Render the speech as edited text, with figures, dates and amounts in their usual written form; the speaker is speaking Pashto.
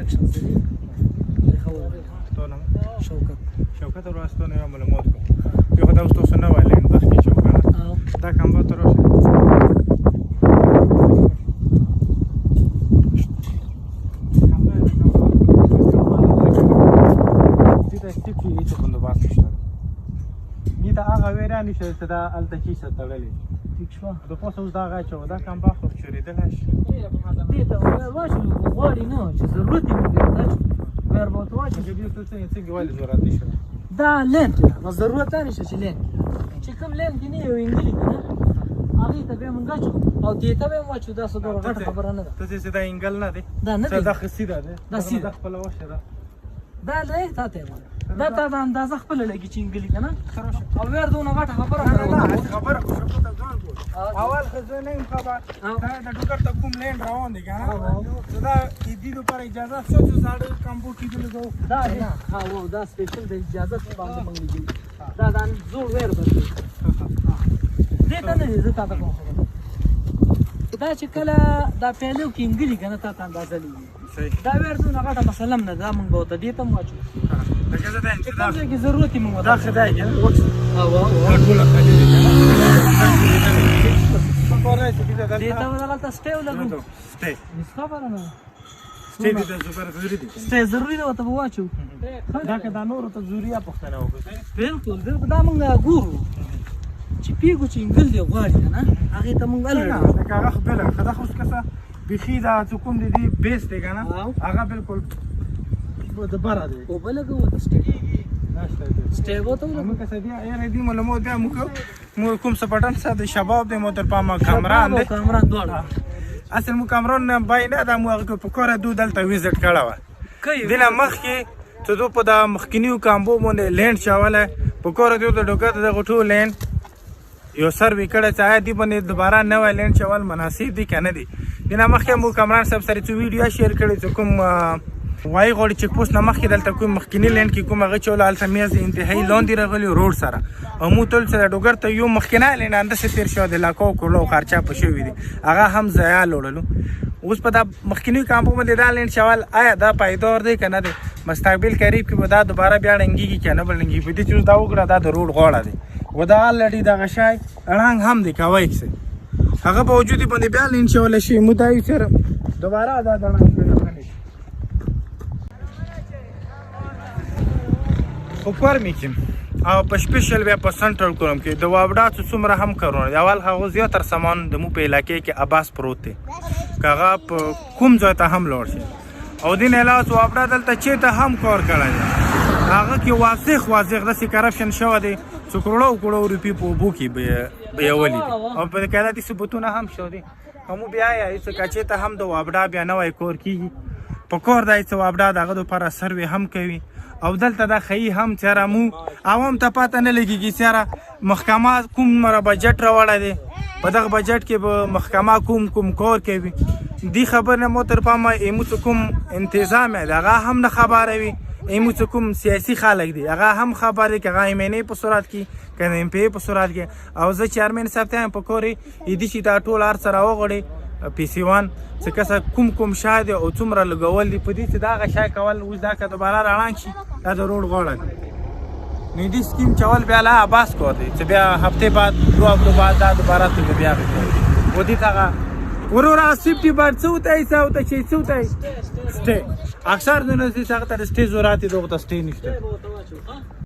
کنکشن سری خبر تو نام شوکت راستونه یا معلومات کو یو خدا اوس تاسو نه وایلین د کی شوکت دا کوم به تر اوسه دې سټیپ کې چې بندوبست شته دې دا هغه ویرانی چې دا الته کې ستړلې ٹھیک شو د پوسه اوس دا غاچو دا کوم به خو چوریدل شي دې ته واجب غواړي نه چې ضرورت یې موږ ور به واجب دې ته څنګه وایي ضرورت نشته دا لینک ما ضرورت نشته چې لینک چې کوم لینک دی نه یو انګلی کنه هغه ته به مونږ او دې ته به واچو دا څه ډول غټه خبره نه ده ته چې دا انګل نه دی دا نه دی دا خسي ده دا سیده خپل وشه ده دا لې تا ته دا ته دا اندازه خپل لګی چې انګلی کنه او ور دونه غټه خبره نه خبره خو شپه ته ځان کو اول خزه نه خبر دا د ډوکر ته کوم لین روان دی کنه دا دې لپاره اجازه څه څه زاړه کمپیوټر کې دلګو دا نه ها و دا سپیشل د اجازه باندې منګلی دا دا زوړ ور بدل دې ته نه زه تا ته کوم دا چې کله دا پیلو کې انګلی کنه تا ته اندازه لګي دا ور دونه غټه مسله نه دا مونږ به ته دې ته واچو دا څه ده چې دا کې ضرورت یې مونږ دا خدای کنه وښه او ټول خدای په کوله چې دا دې ته ولغلته سټیو لګو سټې خبره نه سټې دې زبر ضروري دي سټې ضروري ده ته واچو دا که دا نور ته ضروري پښتنه وکړي بالکل دا مونږ ګورو چې پیګو چې انګل دی غواړي کنه هغه ته مونږ نه دا هغه خپل خدا خو څه بخي دا چې کوم دي بیس دی کنه هغه بالکل د بارا دی او بلګو ته سټې ناشته سټې وته موږ څه دی یاره دې معلومات دی موږ کوم سپټن سره شباب دی موتر پامه کامران دی کامران دوړ اصل مو کامران نه باینه دا مو هغه په کوره دو دلته ویزټ کړه و دله مخ کې ته دو په دا مخکینیو کامبو باندې لینډ چاواله په کوره دو د ډوګه د غټو لینډ یو سروي کړه چې دې باندې دوباره نو لینډ چوال مناسب دي کنه دي دنه مخکې مو کامران صاحب سره څو ویډیو شیر کړي چې کوم وای غوړي چک پوسټ نه مخکې دلته کوم مخکینی لینډ کې کوم هغه چول الته میز انتهایی لاندې راغلی روډ سره او مو تل سره ډوګر ته یو مخکینه لینډ انده سه تیر شو د لاکو کولو خرچه پښوی دي هغه هم ضایع لوړلو اوس په دا مخکینی کامپو باندې دا لینډ چوال آیا دا پایدار دی کنه دی مستقبل قریب کې به دا دوباره بیا ډنګي کنه بلنګي په دې چې دا وګړه دا د روډ غوړه دی ودا لړی دا غشای اړنګ هم دی کوي څه هغه په وجود باندې بیا لین شول شي مدای سره دوباره دا دړنګ خو پر میکم او په سپیشل بیا په سنټرل کوم کې د وابډا څومره هم کارونه اول هغه زیاتره سامان د مو په علاقې کې اباس پروت دی کاغه کوم ځای ته هم لور شي او دین علاوه وابډا دلته چې ته هم کار کړی هغه کې واضح د کرپشن شو دی څو کروڑو روپی په بو کې به ولې او په کله دي ثبوتونه هم شو دي هم بیا یې څه کچې ته هم د وابډا بیا نوای کور کیږي په کور دای څه وابډا دغه لپاره سروي هم کوي او دلته د خی هم چیرې مو عوام ته پاته نه لګیږي چیرې محکمه کوم مر بجټ راوړل دي په دغه بجټ کې به محکمه کوم کور کوي دی خبر نه مو تر پامه ایمو کوم تنظیم دغه هم نه خبره وي ایمو کوم سیاسي خلک دي هغه هم خبره کې هغه ایمنې په صورت کې کنه ایم پی په صورت کې او زه چیرمن صاحب ته په کوري دې چې دا ټول ار سره وغړي پی سی 1 څه کسه کوم شاده او څومره لګول دي په دې چې دا غشای کول اوس دا که دوباره راړان شي دا د روډ غوړه نه دي سکیم چول بیا لا اباس کو دي چې بیا هفته بعد 2 هفته بعد دا دوباره ته بیا و دي تا ورورا سیفټي بار څو ته ایساو ته چې څو ته سټي اکثر د نن څه څنګه ته سټي ضرورت دي دغه ته سټي نشته